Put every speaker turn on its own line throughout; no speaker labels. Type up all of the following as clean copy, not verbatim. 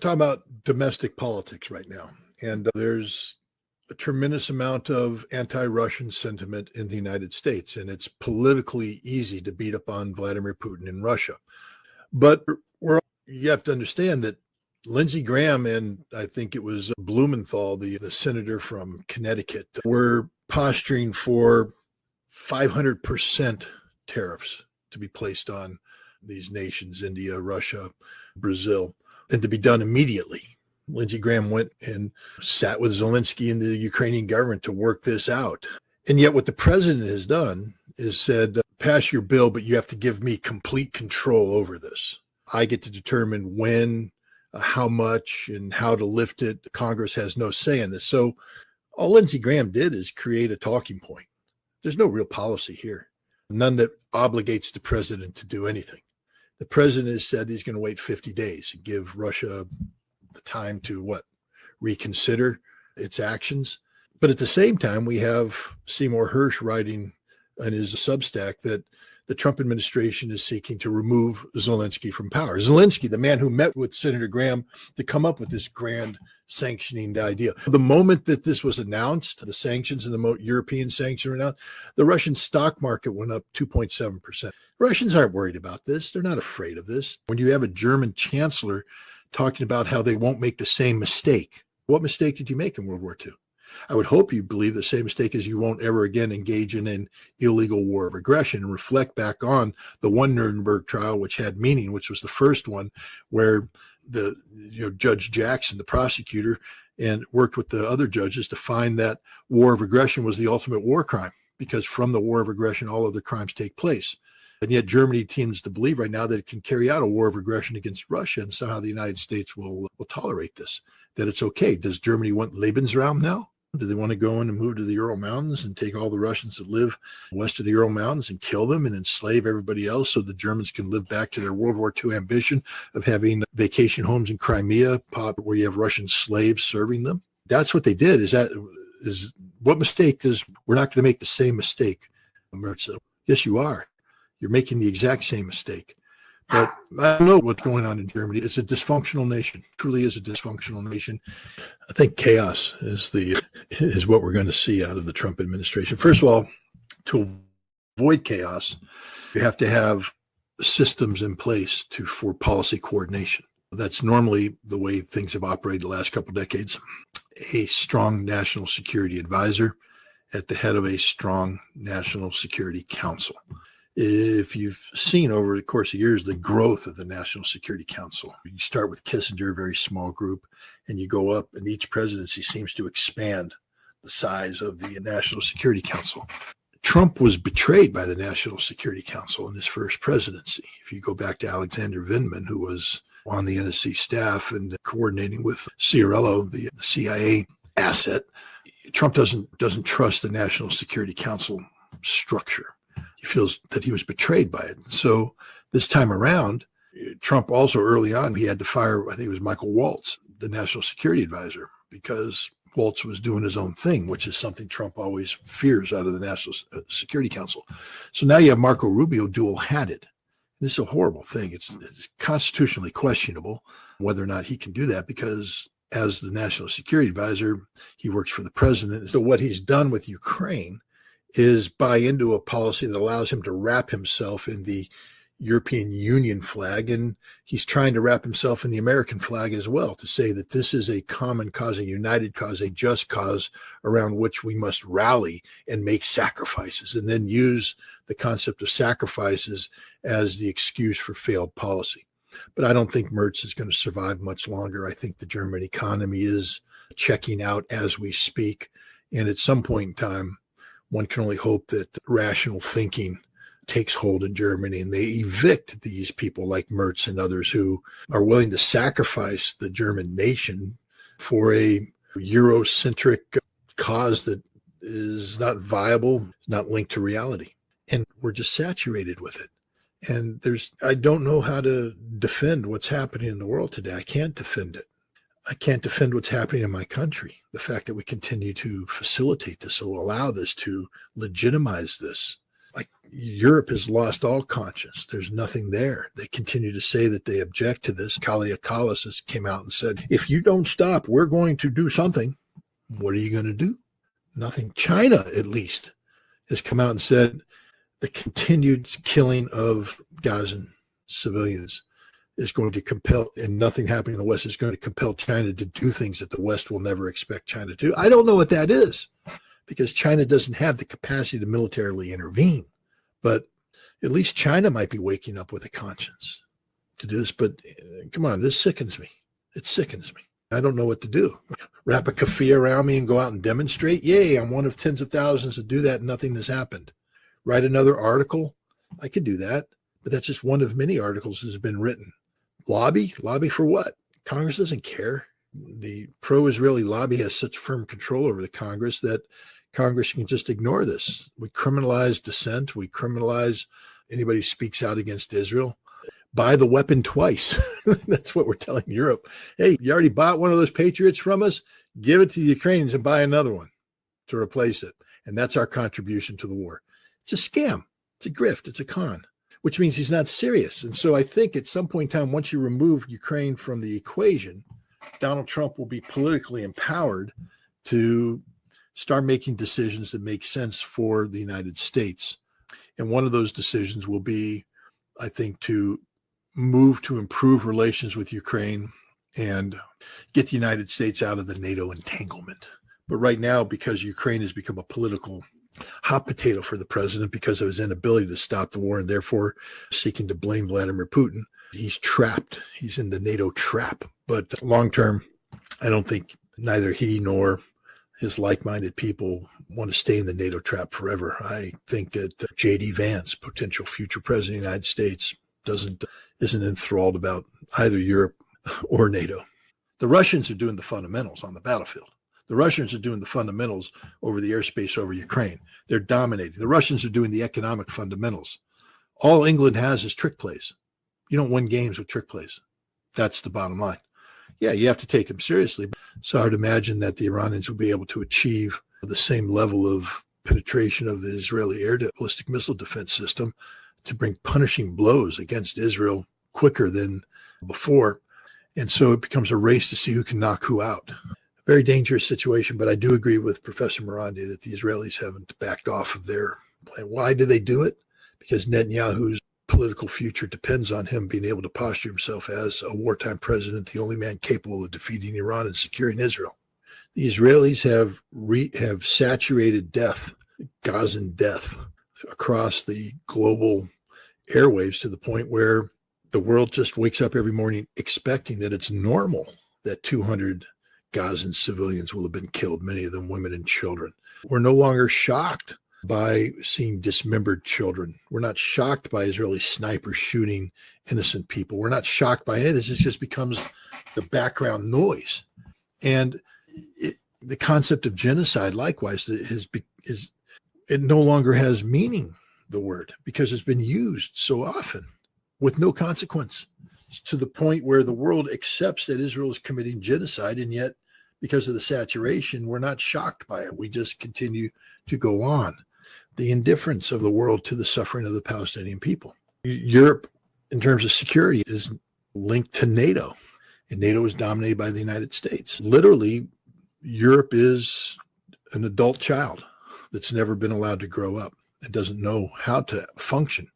talking about domestic politics right now, and there's a tremendous amount of anti-Russian sentiment in the United States, and it's politically easy to beat up on Vladimir Putin in Russia. But you have to understand that Lindsey Graham and I think it was Blumenthal, the senator from Connecticut, were posturing for 500% tariffs to be placed on these nations, India, Russia, Brazil, and to be done immediately. Lindsey Graham went and sat with Zelensky and the Ukrainian government to work this out. And yet what the president has done is said, pass your bill, but you have to give me complete control over this. I get to determine when, how much, and how to lift it. Congress has no say in this. So all Lindsey Graham did is create a talking point. There's no real policy here, none that obligates the president to do anything. The president has said he's going to wait 50 days and give Russia the time to reconsider its actions. But at the same time, we have Seymour Hersh writing in his Substack that the Trump administration is seeking to remove Zelensky from power. Zelensky, the man who met with Senator Graham to come up with this grand sanctioning idea. The moment that this was announced, the sanctions and the European sanctions were announced, the Russian stock market went up 2.7%. Russians aren't worried about this. They're not afraid of this. When you have a German chancellor talking about how they won't make the same mistake, what mistake did you make in World War II? I would hope you believe the same mistake as you won't ever again engage in an illegal war of aggression and reflect back on the one Nuremberg trial, which had meaning, which was the first one where Judge Jackson, the prosecutor, and worked with the other judges to find that war of aggression was the ultimate war crime, because from the war of aggression, all other crimes take place. And yet Germany tends to believe right now that it can carry out a war of aggression against Russia, and somehow the United States will tolerate this, that it's okay. Does Germany want Lebensraum now? Do they want to go in and move to the Ural Mountains and take all the Russians that live west of the Ural Mountains and kill them and enslave everybody else so the Germans can live back to their World War II ambition of having vacation homes in Crimea, where you have Russian slaves serving them? That's what they did. What mistake we're not going to make the same mistake? Mertz said, yes, you are. You're making the exact same mistake. But I don't know what's going on in Germany. It's a dysfunctional nation. It truly is a dysfunctional nation. I think chaos is what we're going to see out of the Trump administration. First of all, to avoid chaos, you have to have systems in place for policy coordination. That's normally the way things have operated the last couple of decades. A strong national security advisor at the head of a strong national security council. If you've seen over the course of years the growth of the National Security Council, you start with Kissinger, a very small group, and you go up, and each presidency seems to expand the size of the National Security Council. Trump was betrayed by the National Security Council in his first presidency. If you go back to Alexander Vindman, who was on the NSC staff and coordinating with Ciarello, the CIA asset, Trump doesn't trust the National Security Council structure. He feels that he was betrayed by it. So this time around, Trump also early on, he had to fire, I think it was Michael Waltz, the national security advisor, because Waltz was doing his own thing, which is something Trump always fears out of the National Security Council. So now you have Marco Rubio dual-hatted. This is a horrible thing. It's constitutionally questionable whether or not he can do that, because as the national security advisor, he works for the president. So what he's done with Ukraine is buy into a policy that allows him to wrap himself in the European Union flag. And he's trying to wrap himself in the American flag as well, to say that this is a common cause, a united cause, a just cause around which we must rally and make sacrifices, and then use the concept of sacrifices as the excuse for failed policy. But I don't think Mertz is going to survive much longer. I think the German economy is checking out as we speak. And at some point in time, one can only hope that rational thinking takes hold in Germany and they evict these people like Mertz and others who are willing to sacrifice the German nation for a Eurocentric cause that is not viable, not linked to reality. And we're just saturated with it. And I don't know how to defend what's happening in the world today. I can't defend it. I can't defend what's happening in my country. The fact that we continue to facilitate this or allow this to legitimize this Like Europe has lost all conscience. There's nothing there. They continue to say that they object to this. Kalliakalis has came out and said, if you don't stop, we're going to do something. What are you going to do? Nothing. China, at least, has come out and said the continued killing of Gazan civilians is going to compel, and nothing happening in the West is going to compel China to do things that the West will never expect China to do. I don't know what that is, because China doesn't have the capacity to militarily intervene. But at least China might be waking up with a conscience to do this. But come on, this sickens me. It sickens me. I don't know what to do. Wrap a keffiyeh around me and go out and demonstrate? Yay, I'm one of tens of thousands to do that and nothing has happened. Write another article? I could do that. But that's just one of many articles that has been written. Lobby? Lobby for what? Congress doesn't care. The pro-Israeli lobby has such firm control over the Congress that Congress can just ignore this. We criminalize dissent. We criminalize anybody who speaks out against Israel. Buy the weapon twice. That's what we're telling Europe. Hey, you already bought one of those Patriots from us? Give it to the Ukrainians and buy another one to replace it. And that's our contribution to the war. It's a scam. It's a grift. It's a con, which means he's not serious. And so I think at some point in time, once you remove Ukraine from the equation, Donald Trump will be politically empowered to start making decisions that make sense for the United States. And one of those decisions will be, I think, to move to improve relations with Ukraine and get the United States out of the NATO entanglement. But right now, because Ukraine has become a political hot potato for the president because of his inability to stop the war and therefore seeking to blame Vladimir Putin, he's trapped. He's in the NATO trap. But long term, I don't think neither he nor his like-minded people want to stay in the NATO trap forever. I think that J.D. Vance, potential future president of the United States, isn't enthralled about either Europe or NATO. The Russians are doing the fundamentals on the battlefield. The Russians are doing the fundamentals over the airspace over Ukraine. They're dominating. The Russians are doing the economic fundamentals. All England has is trick plays. You don't win games with trick plays. That's the bottom line. Yeah, you have to take them seriously. It's hard to imagine that the Iranians will be able to achieve the same level of penetration of the Israeli air ballistic missile defense system to bring punishing blows against Israel quicker than before. And so it becomes a race to see who can knock who out. Very dangerous situation, but I do agree with Professor Morandi that the Israelis haven't backed off of their plan. Why do they do it? Because Netanyahu's political future depends on him being able to posture himself as a wartime president, the only man capable of defeating Iran and securing Israel. The Israelis have saturated death, Gazan death, across the global airwaves to the point where the world just wakes up every morning expecting that it's normal that 200 Gazan civilians will have been killed, many of them women and children. We're no longer shocked by seeing dismembered children. We're not shocked by Israeli snipers shooting innocent people. We're not shocked by any of this. It just becomes the background noise. And the concept of genocide, likewise, it no longer has meaning, the word, because it's been used so often with no consequence, to the point where the world accepts that Israel is committing genocide, and yet because of the saturation, we're not shocked by it. We just continue to go on. The indifference of the world to the suffering of the Palestinian people. Europe, in terms of security, is linked to NATO, and NATO is dominated by the United States. Literally, Europe is an adult child that's never been allowed to grow up. It doesn't know how to function.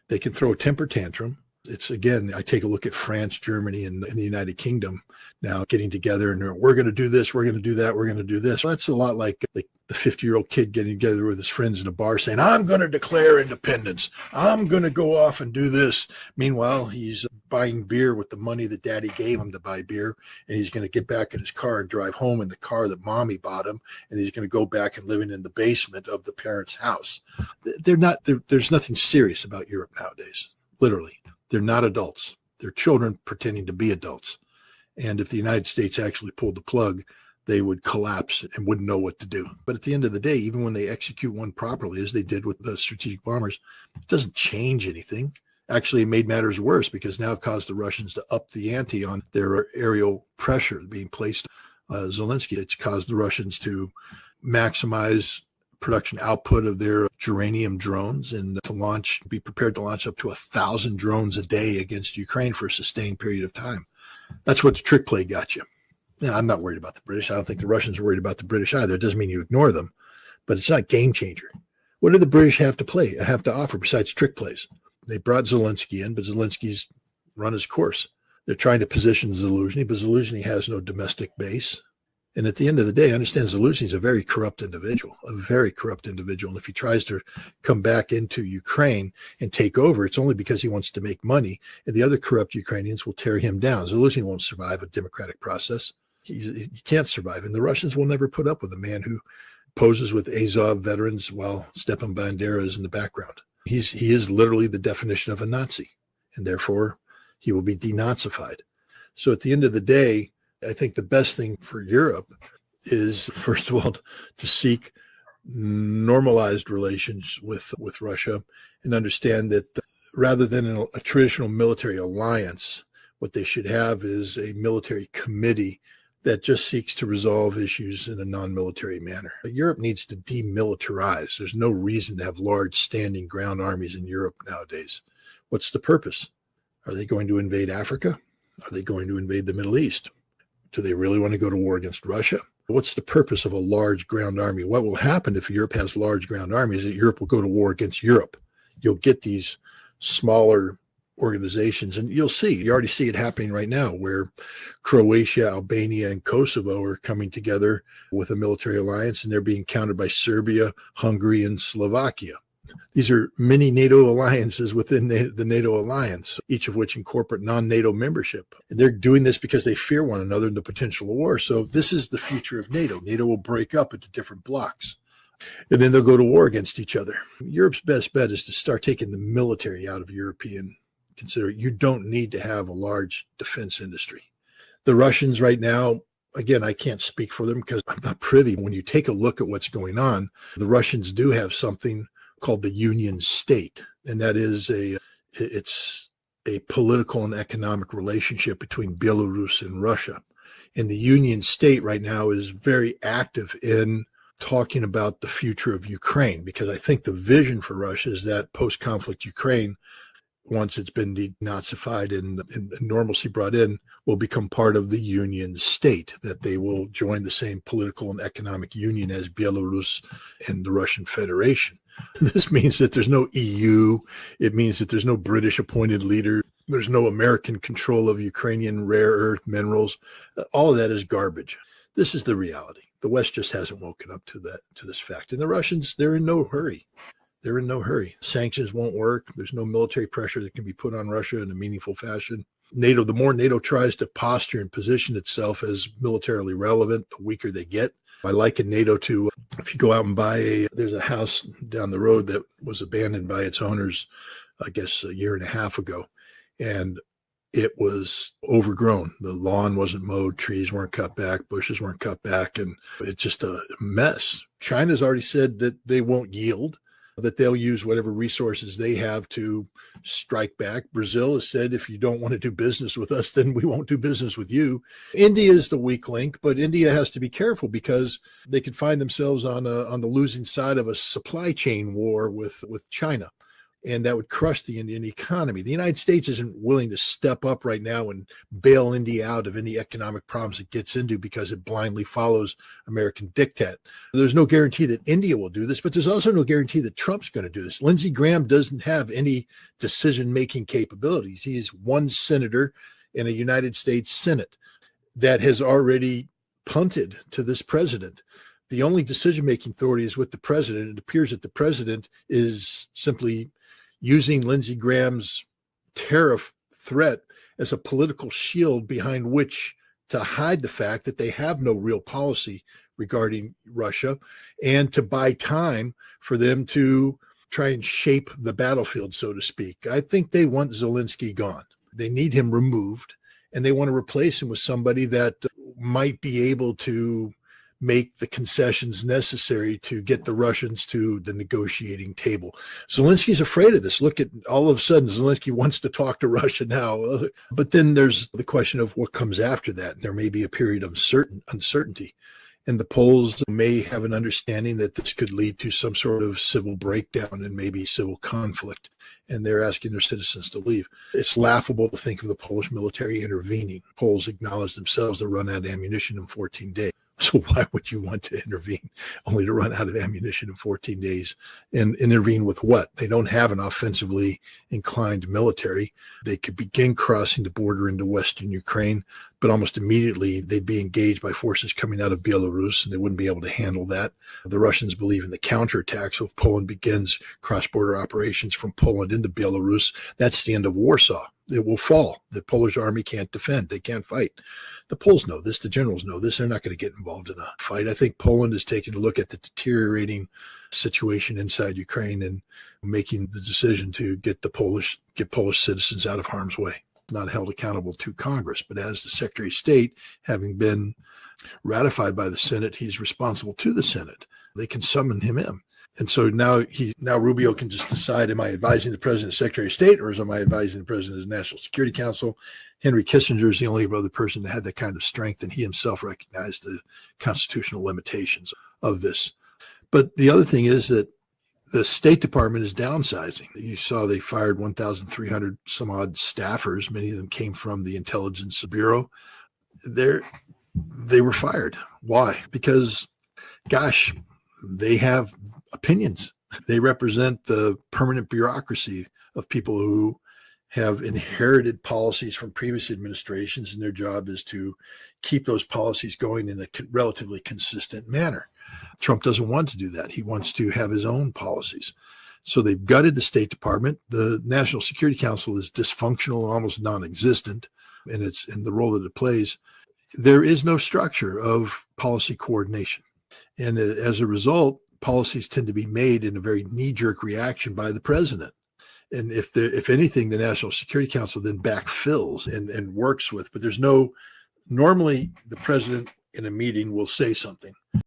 They can throw a temper tantrum. It's, again, I take a look at France, Germany, and the United Kingdom now getting together and we're going to do this, we're going to do that, we're going to do this. That's a lot like the 50-year-old kid getting together with his friends in a bar saying, I'm going to declare independence. I'm going to go off and do this. Meanwhile, he's buying beer with the money that daddy gave him to buy beer. And he's going to get back in his car and drive home in the car that mommy bought him. And he's going to go back and living in the basement of the parents' house. There's nothing serious about Europe nowadays. Literally. They're not adults. They're children pretending to be adults. And if the United States actually pulled the plug, they would collapse and wouldn't know what to do. But at the end of the day, even when they execute one properly, as they did with the strategic bombers, it doesn't change anything. Actually, it made matters worse because now it caused the Russians to up the ante on their aerial pressure being placed on Zelensky. It's caused the Russians to maximize production output of their geranium drones and be prepared to launch up to 1,000 drones a day against Ukraine for a sustained period of time. That's what the trick play got you. Now, I'm not worried about the British. I don't think the Russians are worried about the British either. It doesn't mean you ignore them, but it's not a game changer. What do the British have to offer besides trick plays? They brought Zelensky in, but Zelensky's run his course. They're trying to position Zelensky, but Zelensky has no domestic base. And at the end of the day, I understand Zelensky is a very corrupt individual. And if he tries to come back into Ukraine and take over, it's only because he wants to make money. And the other corrupt Ukrainians will tear him down. Zelensky won't survive a democratic process. He can't survive. And the Russians will never put up with a man who poses with Azov veterans while Stepan Bandera is in the background. He is literally the definition of a Nazi, and therefore he will be denazified. So at the end of the day, I think the best thing for Europe is, first of all, to seek normalized relations with Russia and understand that rather than a traditional military alliance, what they should have is a military committee that just seeks to resolve issues in a non-military manner. Europe needs to demilitarize. There's no reason to have large standing ground armies in Europe nowadays. What's the purpose? Are they going to invade Africa? Are they going to invade the Middle East? Do they really want to go to war against Russia? What's the purpose of a large ground army? What will happen if Europe has large ground armies? That Europe will go to war against Europe. You'll get these smaller organizations, and you already see it happening right now, where Croatia, Albania, and Kosovo are coming together with a military alliance, and they're being countered by Serbia, Hungary, and Slovakia. These are mini NATO alliances within the NATO alliance, each of which incorporate non-NATO membership. And they're doing this because they fear one another and the potential of war. So this is the future of NATO. NATO will break up into different blocks, and then they'll go to war against each other. Europe's best bet is to start taking the military out of European consideration. You don't need to have a large defense industry. The Russians right now, again, I can't speak for them because I'm not privy. When you take a look at what's going on, the Russians do have something called the Union State, and that is it's a political and economic relationship between Belarus and Russia. And the Union State right now is very active in talking about the future of Ukraine, because I think the vision for Russia is that post-conflict Ukraine, once it's been denazified and normalcy brought in, will become part of the Union State, that they will join the same political and economic union as Belarus and the Russian Federation. This means that there's no EU. It means that there's no British appointed leader. There's no American control of Ukrainian rare earth minerals. All of that is garbage. This is the reality. The West just hasn't woken up to this fact. And the Russians, they're in no hurry. They're in no hurry. Sanctions won't work. There's no military pressure that can be put on Russia in a meaningful fashion. NATO, the more NATO tries to posture and position itself as militarily relevant, the weaker they get. I liken NATO to, if you go out and there's a house down the road that was abandoned by its owners, I guess a year and a half ago, and it was overgrown. The lawn wasn't mowed, trees weren't cut back, bushes weren't cut back, and it's just a mess. China's already said that they won't yield, that they'll use whatever resources they have to strike back. Brazil has said, if you don't want to do business with us, then we won't do business with you. India is the weak link, but India has to be careful because they could find themselves on the losing side of a supply chain war with China. And that would crush the Indian economy. The United States isn't willing to step up right now and bail India out of any economic problems it gets into because it blindly follows American diktat. There's no guarantee that India will do this, but there's also no guarantee that Trump's going to do this. Lindsey Graham doesn't have any decision-making capabilities. He's one senator in a United States Senate that has already punted to this president. The only decision-making authority is with the president. It appears that the president is simply using Lindsey Graham's tariff threat as a political shield behind which to hide the fact that they have no real policy regarding Russia, and to buy time for them to try and shape the battlefield, so to speak. I think they want Zelensky gone. They need him removed, and they want to replace him with somebody that might be able to make the concessions necessary to get the Russians to the negotiating table. Zelensky's afraid of this. Look at, all of a sudden, Zelensky wants to talk to Russia now. But then there's the question of what comes after that. There may be a period of uncertainty. And the Poles may have an understanding that this could lead to some sort of civil breakdown and maybe civil conflict. And they're asking their citizens to leave. It's laughable to think of the Polish military intervening. Poles acknowledge themselves to run out of ammunition in 14 days. So why would you want to intervene only to run out of ammunition in 14 days? And intervene with what? They don't have an offensively inclined military. They could begin crossing the border into Western Ukraine, but almost immediately they'd be engaged by forces coming out of Belarus, and they wouldn't be able to handle that. The Russians believe in the counterattack. So if Poland begins cross-border operations from Poland into Belarus, that's the end of Warsaw. It will fall. The Polish army can't defend. They can't fight. The Poles know this. The generals know this. They're not going to get involved in a fight. I think Poland is taking a look at the deteriorating situation inside Ukraine and making the decision to get Polish citizens out of harm's way. Not held accountable to Congress, but as the Secretary of State, having been ratified by the Senate, he's responsible to the Senate. They can summon him in. And so now Rubio can just decide, am I advising the president as Secretary of State, or am I advising the president as National Security Council? Henry Kissinger is the only other person that had that kind of strength, and he himself recognized the constitutional limitations of this. But the other thing is that the State Department is downsizing. You saw they fired 1,300 some odd staffers. Many of them came from the Intelligence Bureau. They were fired. Why? Because, gosh, they have opinions. They represent the permanent bureaucracy of people who have inherited policies from previous administrations, and their job is to keep those policies going in a relatively consistent manner. Trump doesn't want to do that. He wants to have his own policies. So they've gutted the State Department. The National Security Council is dysfunctional and almost non-existent in the role that it plays. There is no structure of policy coordination. And as a result, policies tend to be made in a very knee-jerk reaction by the president. And if anything, the National Security Council then backfills and works with, but normally the president in a meeting will say something.